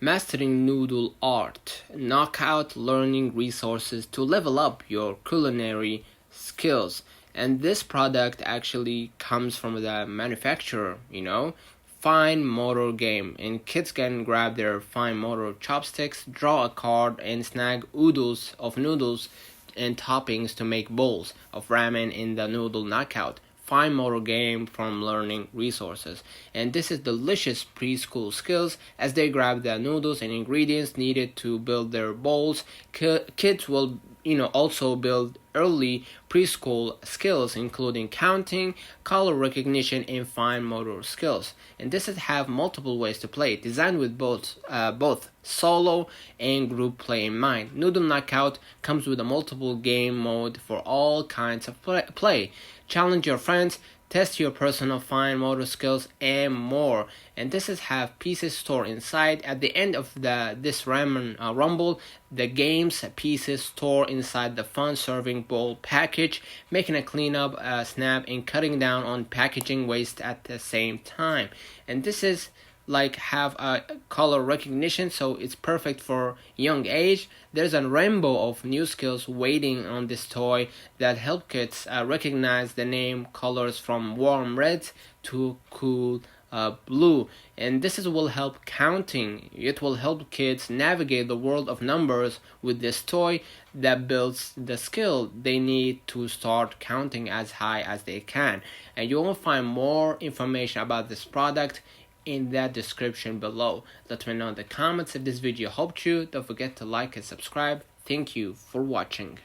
Mastering Noodle Art, knockout learning resources to level up your culinary skills. And this product actually comes from the manufacturer, Fine motor game, and kids can grab their fine motor chopsticks, draw a card, and snag oodles of noodles and toppings to make bowls of ramen in the noodle knockout. Fine motor game from learning resources. And this is delicious preschool skills as they grab the noodles and ingredients needed to build their bowls. Kids will also build early preschool skills including counting, color recognition, and fine motor skills. And this is have multiple ways to play, designed with both solo and group play in mind. Noodle Knockout comes with a multiple game mode for all kinds of play. Challenge your friends, test your personal fine motor skills, and more. And this is have pieces stored inside. At the end of this ramen rumble, the game's pieces store inside the fun serving bowl package, making a cleanup, snap, and cutting down on packaging waste at the same time. And this is have a color recognition, so it's perfect for young age. There's a rainbow of new skills waiting on this toy that help kids recognize the name colors from warm red to cool blue. And will help counting. It will help kids navigate the world of numbers with this toy that builds the skill they need to start counting as high as they can. And you will find more information about this product in that description below. Let me know in the comments if this video helped you. Don't forget to like and subscribe. Thank you for watching.